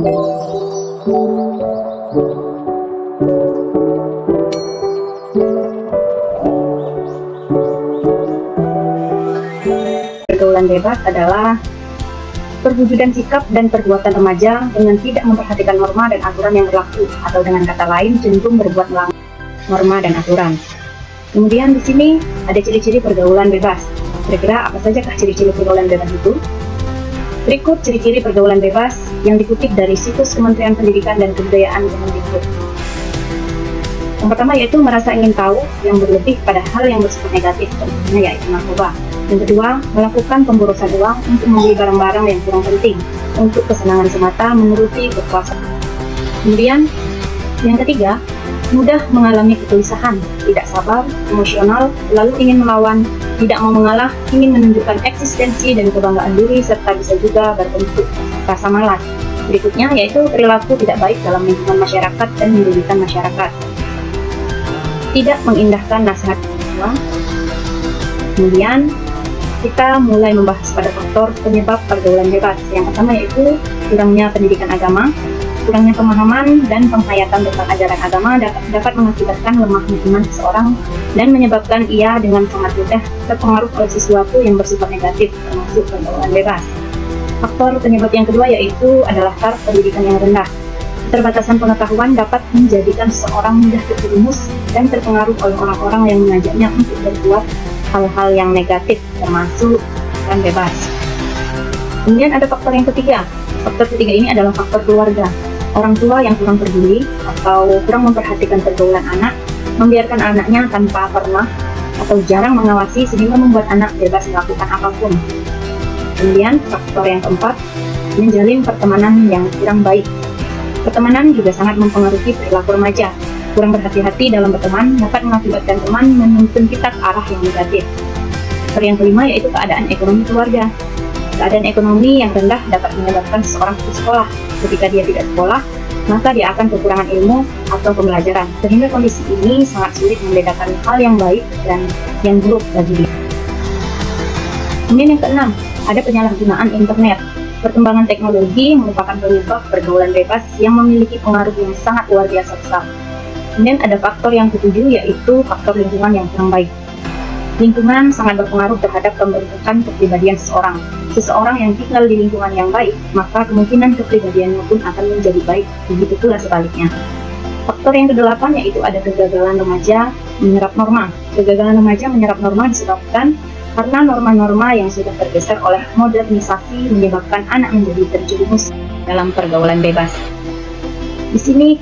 Pergaulan bebas adalah perwujudan sikap dan perbuatan remaja dengan tidak memperhatikan norma dan aturan yang berlaku, atau dengan kata lain cenderung berbuat melanggar norma dan aturan. Kemudian di sini ada ciri-ciri pergaulan bebas. Kira-kira apa sajakah ciri-ciri pergaulan bebas itu? Berikut ciri-ciri pergaulan bebas yang dikutip dari situs Kementerian Pendidikan dan Kebudayaan Kemendikbud. Yang pertama yaitu merasa ingin tahu yang berlebih pada hal yang bersifat negatif, contohnya yaitu narkoba. Yang kedua, melakukan pemborosan uang untuk membeli barang-barang yang kurang penting, untuk kesenangan semata menuruti kekuasaan. Kemudian, yang ketiga, mudah mengalami kegelisahan, tidak sabar, emosional, lalu ingin melawan, tidak mau mengalah, ingin menunjukkan eksistensi dan kebanggaan diri, serta bisa juga berbentuk rasa malas. Berikutnya yaitu perilaku tidak baik dalam lingkungan masyarakat dan merugikan masyarakat. Tidak mengindahkan nasihat orang. Kemudian kita mulai membahas pada faktor penyebab pergaulan bebas. Yang pertama yaitu kurangnya pendidikan agama, kurangnya pemahaman dan penghayatan tentang ajaran agama dapat mengakibatkan lemahnya iman seseorang dan menyebabkan ia dengan sangat mudah terpengaruh oleh sesuatu yang bersifat negatif, termasuk pergaulan bebas. Faktor penyebab yang kedua yaitu adalah taraf pendidikan yang rendah. Keterbatasan pengetahuan dapat menjadikan seseorang mudah terjerumus dan terpengaruh oleh orang-orang yang mengajaknya untuk berbuat hal-hal yang negatif, termasuk pergaulan bebas. Kemudian ada faktor yang ketiga. Faktor ketiga ini adalah faktor keluarga. Orang tua yang kurang peduli atau kurang memperhatikan pergaulan anak, membiarkan anaknya tanpa pernah atau jarang mengawasi sehingga membuat anak bebas melakukan apapun. Kemudian faktor yang keempat, menjalin pertemanan yang kurang baik. Pertemanan juga sangat mempengaruhi perilaku remaja. Kurang berhati-hati dalam berteman dapat mengakibatkan teman menuntun kita ke arah yang negatif. Faktor yang kelima yaitu keadaan ekonomi keluarga. Keadaan ekonomi yang rendah dapat menyebabkan seseorang putus sekolah. Ketika dia tidak sekolah, maka dia akan kekurangan ilmu atau pembelajaran, sehingga kondisi ini sangat sulit membedakan hal yang baik dan yang buruk bagi dia. Kemudian yang keenam, ada penyalahgunaan internet. Perkembangan teknologi merupakan penyebab pergaulan bebas yang memiliki pengaruh yang sangat luar biasa besar. Kemudian ada faktor yang ketujuh yaitu faktor lingkungan yang kurang baik. Lingkungan sangat berpengaruh terhadap pembentukan kepribadian seseorang. Seseorang yang tinggal di lingkungan yang baik, maka kemungkinan kepribadiannya pun akan menjadi baik, begitu pula sebaliknya. Faktor yang kedelapan yaitu ada kegagalan remaja menyerap norma. Kegagalan remaja menyerap norma disebabkan karena norma-norma yang sudah tergeser oleh modernisasi menyebabkan anak menjadi terjerumus dalam pergaulan bebas. Di sini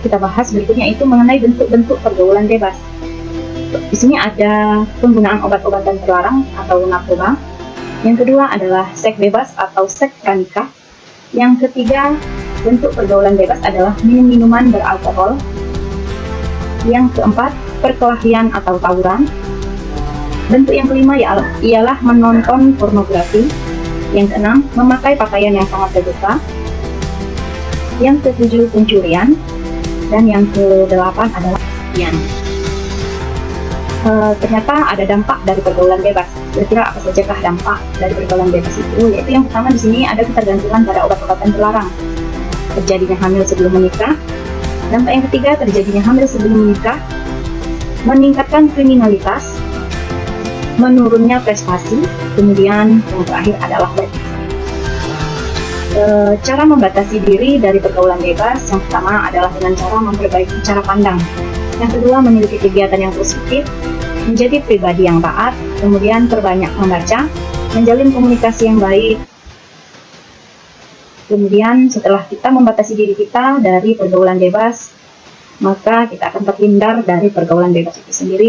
kita bahas berikutnya itu mengenai bentuk-bentuk pergaulan bebas. Di sini ada penggunaan obat-obatan terlarang atau narkoba. Yang kedua adalah seks bebas atau seks pranikah. Yang ketiga, bentuk pergaulan bebas adalah minum-minuman beralkohol. Yang keempat, perkelahian atau tawuran. Bentuk yang kelima ialah menonton pornografi. Yang keenam, memakai pakaian yang sangat terbuka. Yang ketujuh, pencurian. Dan yang kedelapan adalah kematian. Ternyata ada dampak dari pergaulan bebas. Kira-kira apa sajakah dampak dari pergaulan bebas itu? Yaitu yang pertama di sini ada ketergantungan pada obat-obatan terlarang, terjadinya hamil sebelum menikah. Dampak yang ketiga, terjadinya hamil sebelum menikah, meningkatkan kriminalitas, menurunnya prestasi. Kemudian yang terakhir adalah cara membatasi diri dari pergaulan bebas. Yang pertama adalah dengan cara memperbaiki cara pandang. Yang kedua, memiliki kegiatan yang positif, menjadi pribadi yang taat, kemudian perbanyak membaca, menjalin komunikasi yang baik. Kemudian setelah kita membatasi diri kita dari pergaulan bebas, maka kita akan terhindar dari pergaulan bebas itu sendiri.